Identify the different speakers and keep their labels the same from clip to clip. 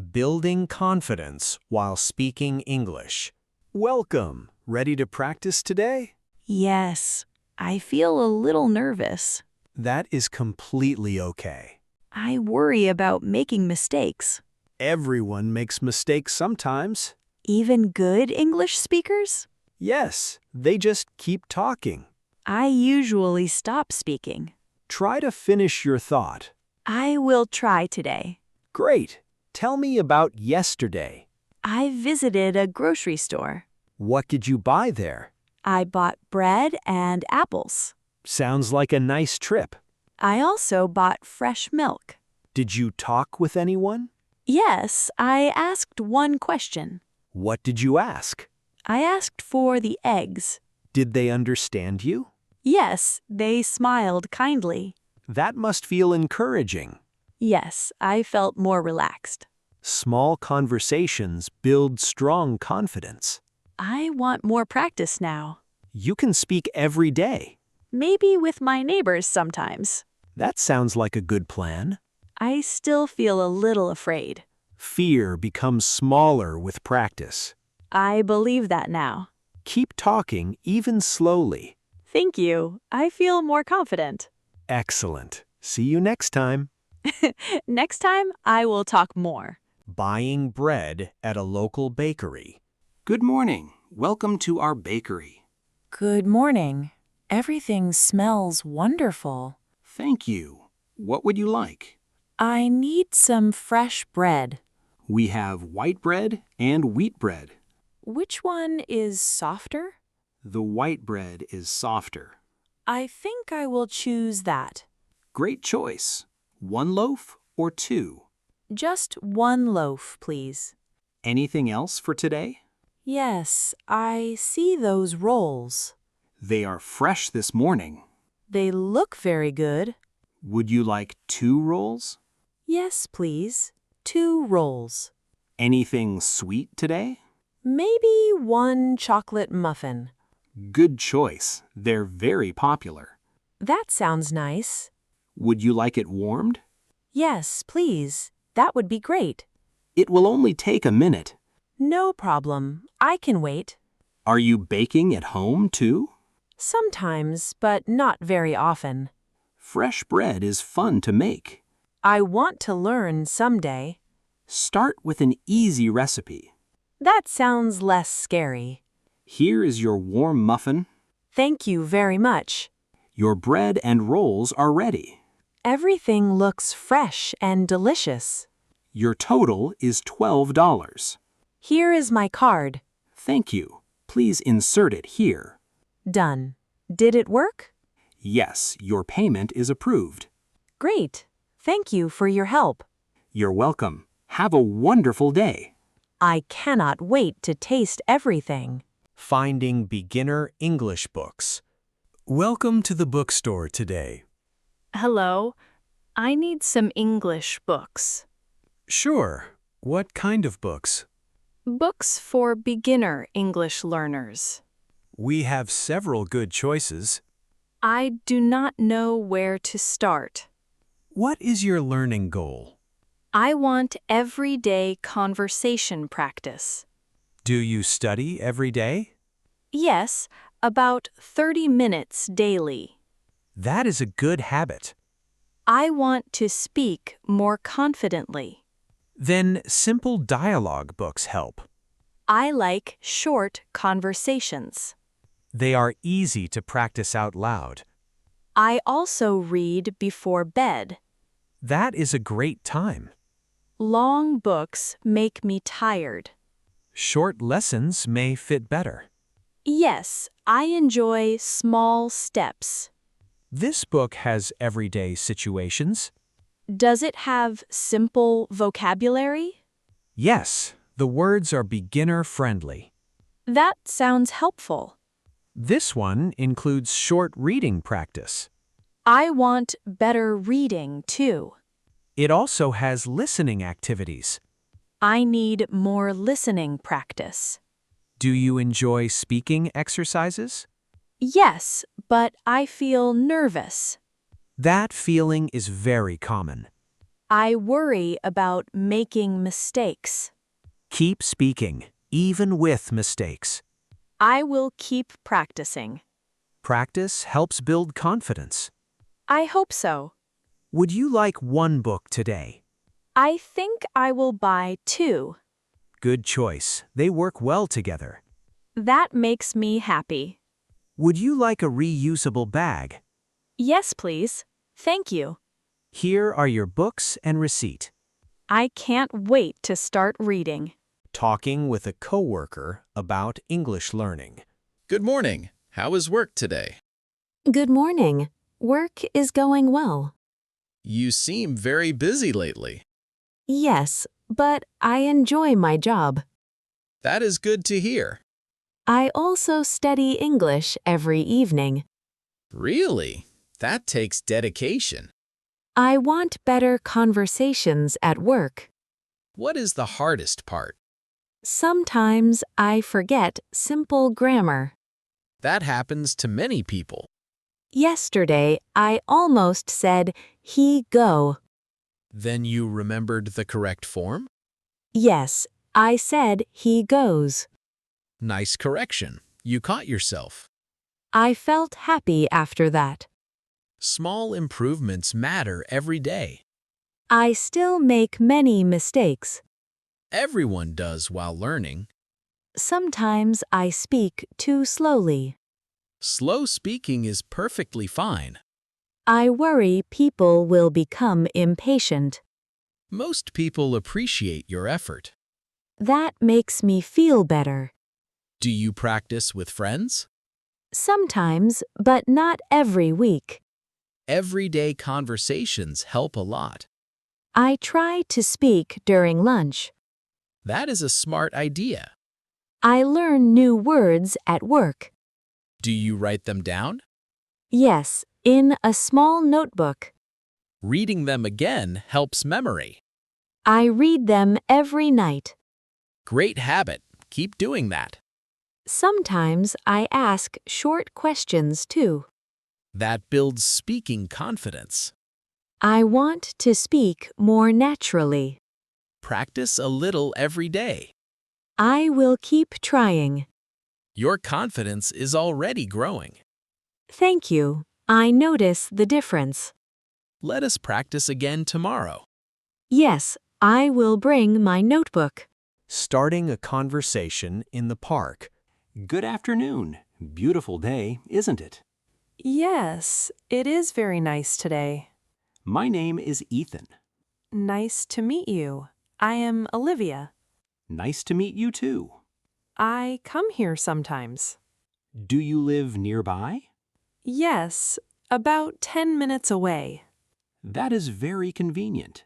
Speaker 1: Building confidence while speaking English. Welcome. Ready to practice today?
Speaker 2: Yes, I feel a little nervous.
Speaker 1: That is completely okay.
Speaker 2: I worry about making mistakes.
Speaker 1: Everyone makes mistakes sometimes.
Speaker 2: Even good English speakers?
Speaker 1: Yes, they just keep talking.
Speaker 2: I usually stop speaking.
Speaker 1: Try to finish your thought.
Speaker 2: I will try today.
Speaker 1: Great. Tell me about yesterday.
Speaker 2: I visited a grocery store.
Speaker 1: What did you buy there?
Speaker 2: I bought bread and apples.
Speaker 1: Sounds like a nice trip.
Speaker 2: I also bought fresh milk.
Speaker 1: Did you talk with anyone?
Speaker 2: Yes, I asked one question.
Speaker 1: What did you ask?
Speaker 2: I asked for the eggs.
Speaker 1: Did they understand you?
Speaker 2: Yes, they smiled kindly.
Speaker 1: That must feel encouraging.
Speaker 2: Yes, I felt more relaxed.
Speaker 1: Small conversations build strong confidence.
Speaker 2: I want more practice now.
Speaker 1: You can speak every day.
Speaker 2: Maybe with my neighbors sometimes.
Speaker 1: That sounds like a good plan.
Speaker 2: I still feel a little afraid.
Speaker 1: Fear becomes smaller with practice.
Speaker 2: I believe that now.
Speaker 1: Keep talking, even slowly.
Speaker 2: Thank you. I feel more confident.
Speaker 1: Excellent. See you next time.
Speaker 2: Next time, I will talk more.
Speaker 1: Buying bread at a local bakery.
Speaker 3: Good morning. Welcome to our bakery.
Speaker 4: Good morning. Everything smells wonderful.
Speaker 3: Thank you. What would you like?
Speaker 4: I need some fresh bread.
Speaker 3: We have white bread and wheat bread.
Speaker 4: Which one is softer?
Speaker 3: The white bread is softer.
Speaker 4: I think I will choose that.
Speaker 3: Great choice. 1 loaf or 2?
Speaker 4: Just 1 loaf, please.
Speaker 3: Anything else for today?
Speaker 4: Yes, I see those rolls.
Speaker 3: They are fresh this morning.
Speaker 4: They look very good.
Speaker 3: Would you like 2 rolls?
Speaker 4: Yes, please. 2 rolls.
Speaker 3: Anything sweet today?
Speaker 4: Maybe 1 chocolate muffin.
Speaker 3: Good choice. They're very popular.
Speaker 4: That sounds nice.
Speaker 3: Would you like it warmed?
Speaker 4: Yes, please. That would be great.
Speaker 3: It will only take a minute.
Speaker 4: No problem. I can wait.
Speaker 3: Are you baking at home too?
Speaker 4: Sometimes, but not very often.
Speaker 3: Fresh bread is fun to make.
Speaker 4: I want to learn someday.
Speaker 3: Start with an easy recipe.
Speaker 4: That sounds less scary.
Speaker 3: Here is your warm muffin.
Speaker 4: Thank you very much.
Speaker 3: Your bread and rolls are ready.
Speaker 4: Everything looks fresh and delicious.
Speaker 3: Your total is $12.
Speaker 4: Here is my card.
Speaker 3: Thank you. Please insert it here.
Speaker 4: Done. Did it work?
Speaker 3: Yes, your payment is approved.
Speaker 4: Great. Thank you for your help.
Speaker 3: You're welcome. Have a wonderful day.
Speaker 4: I cannot wait to taste everything.
Speaker 1: Finding beginner English books. Welcome to the bookstore today.
Speaker 5: Hello, I need some English books.
Speaker 1: Sure. What kind of books?
Speaker 5: Books for beginner English learners.
Speaker 1: We have several good choices.
Speaker 5: I do not know where to start.
Speaker 1: What is your learning goal?
Speaker 5: I want everyday conversation practice.
Speaker 1: Do you study every day?
Speaker 5: Yes, about 30 minutes daily.
Speaker 1: That is a good habit.
Speaker 5: I want to speak more confidently.
Speaker 1: Then simple dialogue books help.
Speaker 5: I like short conversations.
Speaker 1: They are easy to practice out loud.
Speaker 5: I also read before bed.
Speaker 1: That is a great time.
Speaker 5: Long books make me tired.
Speaker 1: Short lessons may fit better.
Speaker 5: Yes, I enjoy small steps.
Speaker 1: This book has everyday situations.
Speaker 5: Does it have simple vocabulary?
Speaker 1: Yes, the words are beginner-friendly.
Speaker 5: That sounds helpful.
Speaker 1: This one includes short reading practice.
Speaker 5: I want better reading, too.
Speaker 1: It also has listening activities.
Speaker 5: I need more listening practice.
Speaker 1: Do you enjoy speaking exercises?
Speaker 5: Yes, but I feel nervous.
Speaker 1: That feeling is very common.
Speaker 2: I worry about making mistakes.
Speaker 1: Keep speaking, even with mistakes.
Speaker 2: I will keep practicing.
Speaker 1: Practice helps build confidence.
Speaker 2: I hope so.
Speaker 1: Would you like one book today?
Speaker 2: I think I will buy 2.
Speaker 1: Good choice. They work well together.
Speaker 2: That makes me happy.
Speaker 1: Would you like a reusable bag?
Speaker 2: Yes, please. Thank you.
Speaker 1: Here are your books and receipt.
Speaker 2: I can't wait to start reading.
Speaker 1: Talking with a coworker about English learning.
Speaker 6: Good morning. How is work today?
Speaker 4: Good morning. Work is going well.
Speaker 6: You seem very busy lately.
Speaker 4: Yes, but I enjoy my job.
Speaker 6: That is good to hear.
Speaker 4: I also study English every evening.
Speaker 6: Really? That takes dedication.
Speaker 4: I want better conversations at work.
Speaker 6: What is the hardest part?
Speaker 4: Sometimes I forget simple grammar.
Speaker 6: That happens to many people.
Speaker 4: Yesterday, I almost said, he go.
Speaker 6: Then you remembered the correct form?
Speaker 4: Yes, I said he goes.
Speaker 6: Nice correction. You caught yourself.
Speaker 4: I felt happy after that.
Speaker 6: Small improvements matter every day.
Speaker 4: I still make many mistakes.
Speaker 6: Everyone does while learning.
Speaker 4: Sometimes I speak too slowly.
Speaker 6: Slow speaking is perfectly fine.
Speaker 4: I worry people will become impatient.
Speaker 6: Most people appreciate your effort.
Speaker 4: That makes me feel better.
Speaker 6: Do you practice with friends?
Speaker 4: Sometimes, but not every week.
Speaker 6: Everyday conversations help a lot.
Speaker 4: I try to speak during lunch.
Speaker 6: That is a smart idea.
Speaker 4: I learn new words at work.
Speaker 6: Do you write them down?
Speaker 4: Yes, in a small notebook.
Speaker 6: Reading them again helps memory.
Speaker 4: I read them every night.
Speaker 6: Great habit. Keep doing that.
Speaker 4: Sometimes I ask short questions too.
Speaker 6: That builds speaking confidence.
Speaker 4: I want to speak more naturally.
Speaker 6: Practice a little every day.
Speaker 4: I will keep trying.
Speaker 6: Your confidence is already growing.
Speaker 4: Thank you. I notice the difference.
Speaker 6: Let us practice again tomorrow.
Speaker 4: Yes, I will bring my notebook.
Speaker 1: Starting a conversation in the park.
Speaker 3: Good afternoon. Beautiful day, isn't it?
Speaker 7: Yes, it is very nice today.
Speaker 3: My name is Ethan.
Speaker 7: Nice to meet you. I am Olivia.
Speaker 3: Nice to meet you too.
Speaker 7: I come here sometimes.
Speaker 3: Do you live nearby?
Speaker 7: Yes, about 10 minutes away.
Speaker 3: That is very convenient.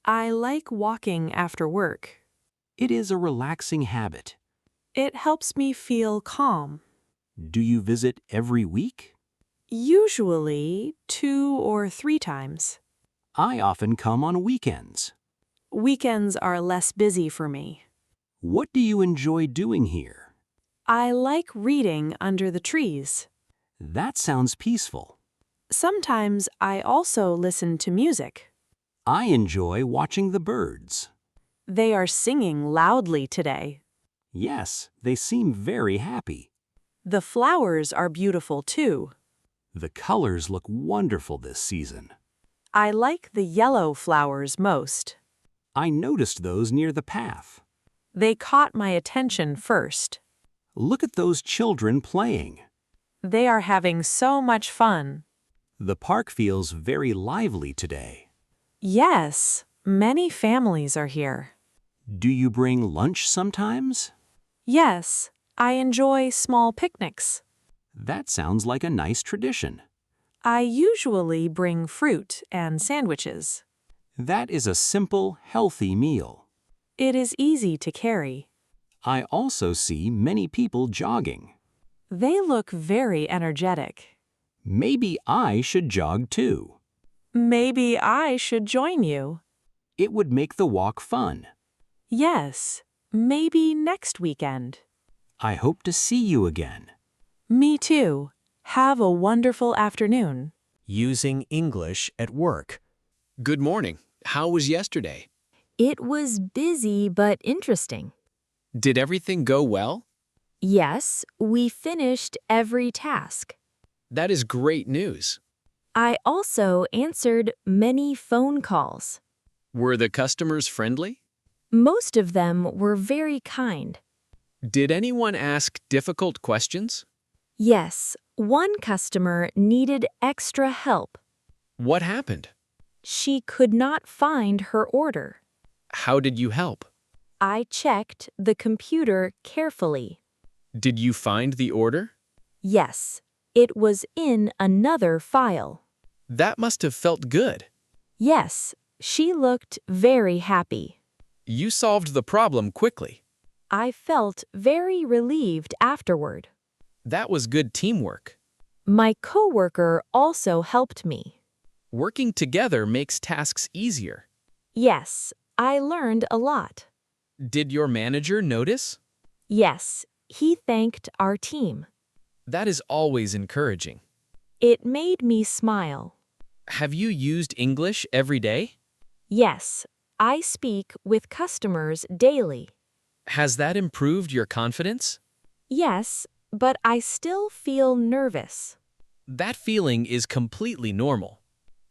Speaker 7: I like walking after work.
Speaker 3: It is a relaxing habit.
Speaker 7: It helps me feel calm.
Speaker 3: Do you visit every week?
Speaker 7: Usually 2 or 3 times.
Speaker 3: I often come on weekends.
Speaker 7: Weekends are less busy for me.
Speaker 3: What do you enjoy doing here?
Speaker 7: I like reading under the trees.
Speaker 3: That sounds peaceful.
Speaker 7: Sometimes I also listen to music.
Speaker 3: I enjoy watching the birds.
Speaker 7: They are singing loudly today.
Speaker 3: Yes, they seem very happy.
Speaker 7: The flowers are beautiful too.
Speaker 3: The colors look wonderful this season.
Speaker 7: I like the yellow flowers most.
Speaker 3: I noticed those near the path.
Speaker 7: They caught my attention first.
Speaker 3: Look at those children playing.
Speaker 7: They are having so much fun.
Speaker 3: The park feels very lively today.
Speaker 7: Yes, many families are here.
Speaker 3: Do you bring lunch sometimes?
Speaker 7: Yes, I enjoy small picnics.
Speaker 3: That sounds like a nice tradition.
Speaker 7: I usually bring fruit and sandwiches.
Speaker 3: That is a simple, healthy meal.
Speaker 7: It is easy to carry.
Speaker 3: I also see many people jogging.
Speaker 7: They look very energetic.
Speaker 3: Maybe I should jog too.
Speaker 7: Maybe I should join you.
Speaker 3: It would make the walk fun.
Speaker 7: Yes, maybe next weekend.
Speaker 3: I hope to see you again.
Speaker 7: Me too. Have a wonderful afternoon.
Speaker 1: Using English at work.
Speaker 6: Good morning. How was yesterday?
Speaker 4: It was busy but interesting.
Speaker 6: Did everything go well?
Speaker 4: Yes, we finished every task.
Speaker 6: That is great news.
Speaker 4: I also answered many phone calls.
Speaker 6: Were the customers friendly?
Speaker 4: Most of them were very kind.
Speaker 6: Did anyone ask difficult questions?
Speaker 4: Yes, one customer needed extra help.
Speaker 6: What happened?
Speaker 4: She could not find her order.
Speaker 6: How did you help?
Speaker 4: I checked the computer carefully.
Speaker 6: Did you find the order?
Speaker 4: Yes, it was in another file.
Speaker 6: That must have felt good.
Speaker 4: Yes, she looked very happy.
Speaker 6: You solved the problem quickly.
Speaker 4: I felt very relieved afterward.
Speaker 6: That was good teamwork.
Speaker 4: My coworker also helped me.
Speaker 6: Working together makes tasks easier.
Speaker 4: Yes, I learned a lot.
Speaker 6: Did your manager notice?
Speaker 4: Yes, he thanked our team.
Speaker 6: That is always encouraging.
Speaker 4: It made me smile.
Speaker 6: Have you used English every day?
Speaker 4: Yes, I speak with customers daily.
Speaker 6: Has that improved your confidence?
Speaker 4: Yes, but I still feel nervous.
Speaker 6: That feeling is completely normal.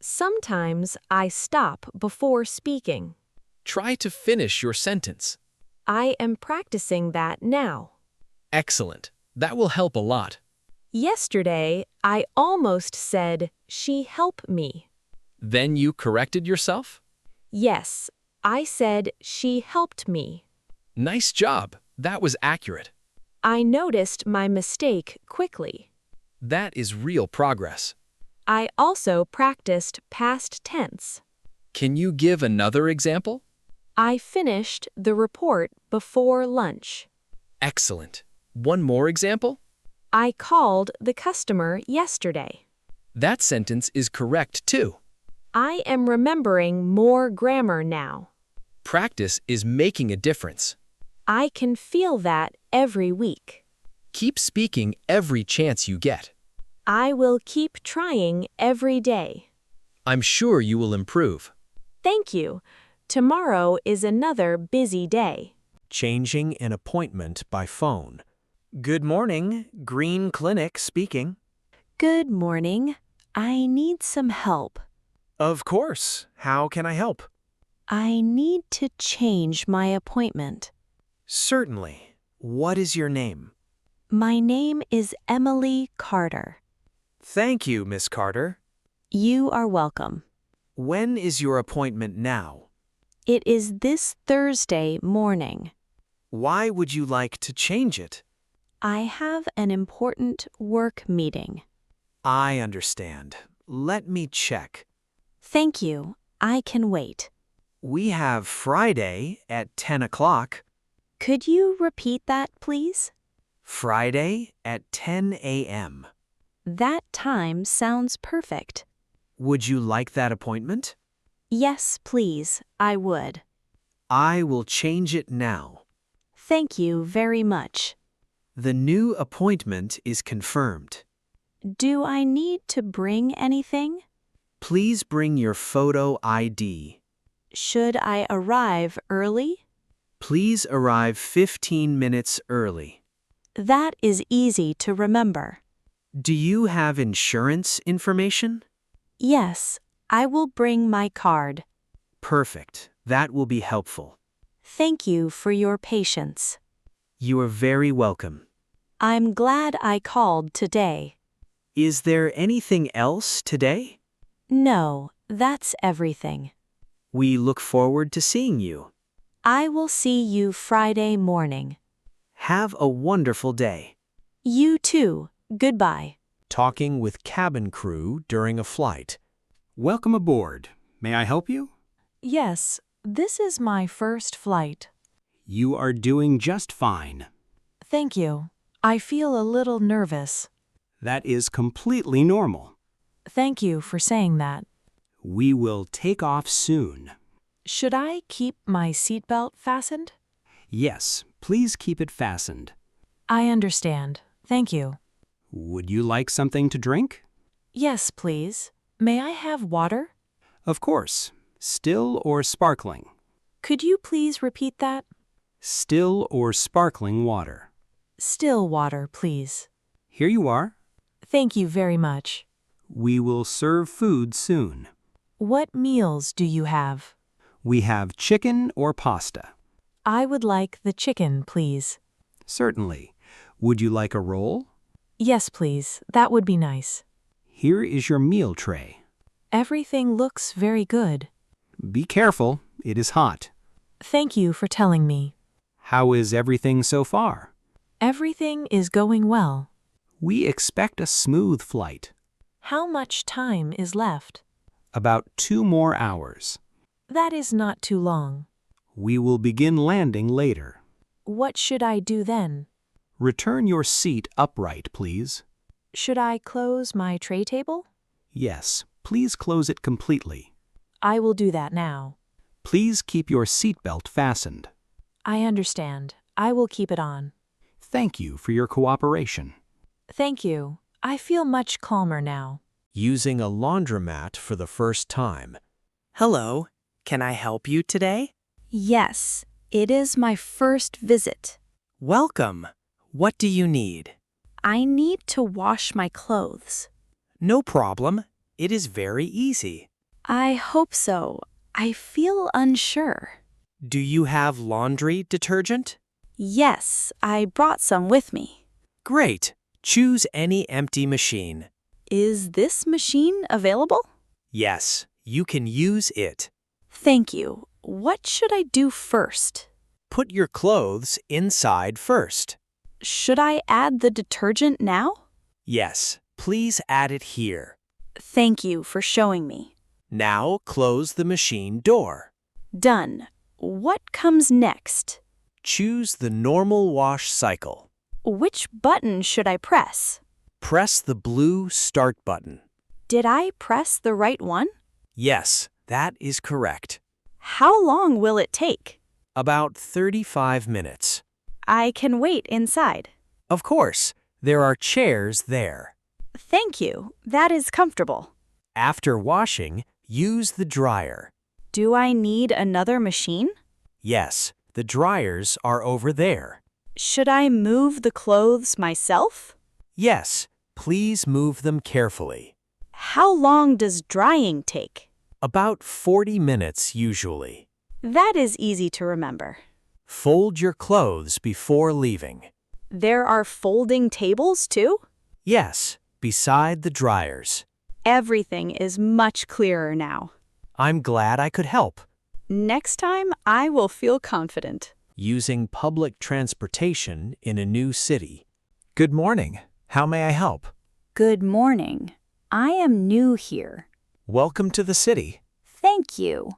Speaker 4: Sometimes I stop before speaking.
Speaker 6: Try to finish your sentence.
Speaker 4: I am practicing that now.
Speaker 6: Excellent. That will help a lot.
Speaker 4: Yesterday, I almost said, "She helped me."
Speaker 6: Then you corrected yourself?
Speaker 4: Yes, I said, "She helped me."
Speaker 6: Nice job. That was accurate.
Speaker 4: I noticed my mistake quickly.
Speaker 6: That is real progress.
Speaker 4: I also practiced past tense.
Speaker 6: Can you give another example?
Speaker 4: I finished the report before lunch.
Speaker 6: Excellent. One more example?
Speaker 4: I called the customer yesterday.
Speaker 6: That sentence is correct too.
Speaker 4: I am remembering more grammar now.
Speaker 6: Practice is making a difference.
Speaker 4: I can feel that every week.
Speaker 6: Keep speaking every chance you get.
Speaker 4: I will keep trying every day.
Speaker 6: I'm sure you will improve.
Speaker 4: Thank you. Tomorrow is another busy day.
Speaker 1: Changing an appointment by phone. Good morning, Green Clinic speaking.
Speaker 2: Good morning. I need some help.
Speaker 1: Of course. How can I help?
Speaker 2: I need to change my appointment.
Speaker 1: Certainly. What is your name?
Speaker 2: My name is Emily Carter.
Speaker 1: Thank you, Miss Carter.
Speaker 2: You are welcome.
Speaker 1: When is your appointment now?
Speaker 2: It is this Thursday morning.
Speaker 1: Why would you like to change it?
Speaker 2: I have an important work meeting.
Speaker 1: I understand. Let me check.
Speaker 2: Thank you. I can wait.
Speaker 1: We have Friday at 10 o'clock.
Speaker 2: Could you repeat that, please?
Speaker 1: Friday at 10 a.m.
Speaker 2: That time sounds perfect.
Speaker 1: Would you like that appointment?
Speaker 2: Yes, please. I would.
Speaker 1: I will change it now.
Speaker 2: Thank you very much.
Speaker 1: The new appointment is confirmed.
Speaker 2: Do I need to bring anything?
Speaker 1: Please bring your photo ID.
Speaker 2: Should I arrive early?
Speaker 1: Please arrive 15 minutes early.
Speaker 2: That is easy to remember.
Speaker 1: Do you have insurance information?
Speaker 2: Yes, I will bring my card.
Speaker 1: Perfect. That will be helpful.
Speaker 2: Thank you for your patience.
Speaker 1: You are very welcome.
Speaker 2: I'm glad I called today.
Speaker 1: Is there anything else today?
Speaker 2: No, that's everything.
Speaker 1: We look forward to seeing you.
Speaker 2: I will see you Friday morning.
Speaker 1: Have a wonderful day.
Speaker 2: You too. Goodbye.
Speaker 1: Talking with cabin crew during a flight.
Speaker 3: Welcome aboard. May I help you?
Speaker 7: Yes, this is my first flight.
Speaker 3: You are doing just fine.
Speaker 7: Thank you. I feel a little nervous.
Speaker 3: That is completely normal.
Speaker 7: Thank you for saying that.
Speaker 3: We will take off soon.
Speaker 7: Should I keep my seatbelt fastened?
Speaker 3: Yes, please keep it fastened.
Speaker 7: I understand. Thank you.
Speaker 3: Would you like something to drink?
Speaker 7: Yes, please. May I have water?
Speaker 3: Of course. Still or sparkling?
Speaker 7: Could you please repeat that?
Speaker 3: Still or sparkling water?
Speaker 7: Still water, please.
Speaker 3: Here you are.
Speaker 7: Thank you very much.
Speaker 3: We will serve food soon.
Speaker 7: What meals do you have?
Speaker 3: We have chicken or pasta?
Speaker 7: I would like the chicken, please.
Speaker 3: Certainly. Would you like a roll?
Speaker 7: Yes, please. That would be nice.
Speaker 3: Here is your meal tray.
Speaker 7: Everything looks very good.
Speaker 3: Be careful, it is hot.
Speaker 7: Thank you for telling me.
Speaker 3: How is everything so far?
Speaker 7: Everything is going well.
Speaker 3: We expect a smooth flight.
Speaker 7: How much time is left?
Speaker 3: About 2 more hours.
Speaker 7: That is not too long.
Speaker 3: We will begin landing later.
Speaker 7: What should I do then?
Speaker 3: Return your seat upright, please.
Speaker 7: Should I close my tray table?
Speaker 3: Yes, please close it completely.
Speaker 7: I will do that now.
Speaker 3: Please keep your seatbelt fastened.
Speaker 7: I understand. I will keep it on.
Speaker 3: Thank you for your cooperation.
Speaker 7: Thank you. I feel much calmer now.
Speaker 1: Using a laundromat for the first time.
Speaker 8: Hello, can I help you today?
Speaker 5: Yes, it is my first visit.
Speaker 8: Welcome. What do you need?
Speaker 5: I need to wash my clothes.
Speaker 8: No problem. It is very easy.
Speaker 5: I hope so. I feel unsure.
Speaker 8: Do you have laundry detergent?
Speaker 5: Yes, I brought some with me.
Speaker 8: Great. Choose any empty machine.
Speaker 5: Is this machine available?
Speaker 8: Yes, you can use it.
Speaker 5: Thank you. What should I do first?
Speaker 8: Put your clothes inside first.
Speaker 5: Should I add the detergent now?
Speaker 8: Yes, please add it here.
Speaker 5: Thank you for showing me.
Speaker 8: Now close the machine door.
Speaker 5: Done. What comes next?
Speaker 8: Choose the normal wash cycle.
Speaker 5: Which button should I press?
Speaker 8: Press the blue Start button.
Speaker 5: Did I press the right one?
Speaker 8: Yes, that is correct.
Speaker 5: How long will it take?
Speaker 8: About 35 minutes.
Speaker 5: I can wait inside.
Speaker 8: Of course, there are chairs there.
Speaker 5: Thank you. That is comfortable.
Speaker 8: After washing, use the dryer.
Speaker 5: Do I need another machine?
Speaker 8: Yes, the dryers are over there.
Speaker 5: Should I move the clothes myself?
Speaker 8: Yes, please move them carefully.
Speaker 5: How long does drying take?
Speaker 8: About 40 minutes usually.
Speaker 5: That is easy to remember.
Speaker 8: Fold your clothes before leaving.
Speaker 5: There are folding tables too?
Speaker 8: Yes, beside the dryers.
Speaker 5: Everything is much clearer now.
Speaker 8: I'm glad I could help.
Speaker 5: Next time, I will feel confident.
Speaker 1: Using public transportation in a new city. Good morning. How may I help?
Speaker 5: Good morning. I am new here.
Speaker 1: Welcome to the city.
Speaker 5: Thank you.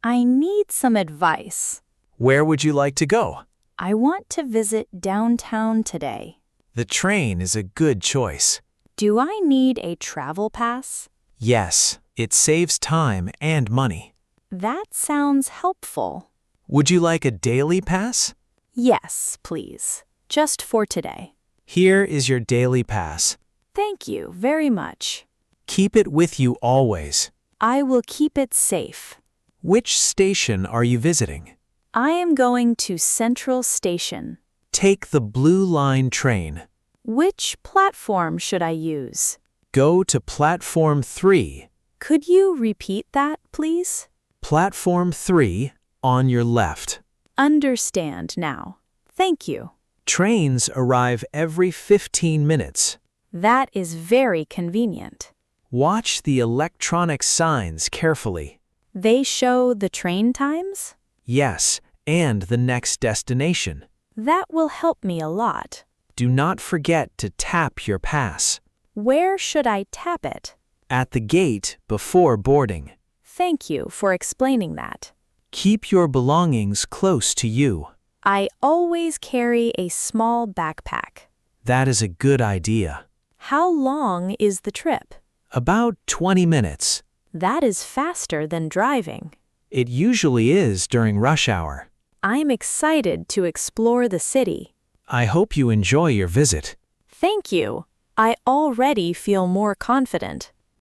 Speaker 5: I need some advice.
Speaker 1: Where would you like to go?
Speaker 5: I want to visit downtown today.
Speaker 1: The train is a good choice.
Speaker 5: Do I need a travel pass?
Speaker 1: Yes, it saves time and money.
Speaker 5: That sounds helpful.
Speaker 1: Would you like a daily pass?
Speaker 5: Yes, please. Just for today.
Speaker 1: Here is your daily pass.
Speaker 5: Thank you very much.
Speaker 1: Keep it with you always.
Speaker 5: I will keep it safe.
Speaker 1: Which station are you visiting?
Speaker 5: I am going to Central Station.
Speaker 1: Take the Blue Line train.
Speaker 5: Which platform should I use?
Speaker 1: Go to Platform 3.
Speaker 5: Could you repeat that, please?
Speaker 1: Platform 3 on your left.
Speaker 5: Understand now. Thank you.
Speaker 1: Trains arrive every 15 minutes.
Speaker 5: That is very convenient.
Speaker 1: Watch the electronic signs carefully.
Speaker 5: They show the train times?
Speaker 1: Yes, and the next destination.
Speaker 5: That will help me a lot.
Speaker 1: Do not forget to tap your pass.
Speaker 5: Where should I tap it?
Speaker 1: At the gate before boarding.
Speaker 5: Thank you for explaining that.
Speaker 1: Keep your belongings close to you.
Speaker 5: I always carry a small backpack.
Speaker 1: That is a good idea.
Speaker 5: How long is the trip?
Speaker 1: About 20 minutes.
Speaker 5: That is faster than driving.
Speaker 1: It usually is during rush hour.
Speaker 5: I'm excited to explore the city.
Speaker 1: I hope you enjoy your visit.
Speaker 5: Thank you. I already feel more confident.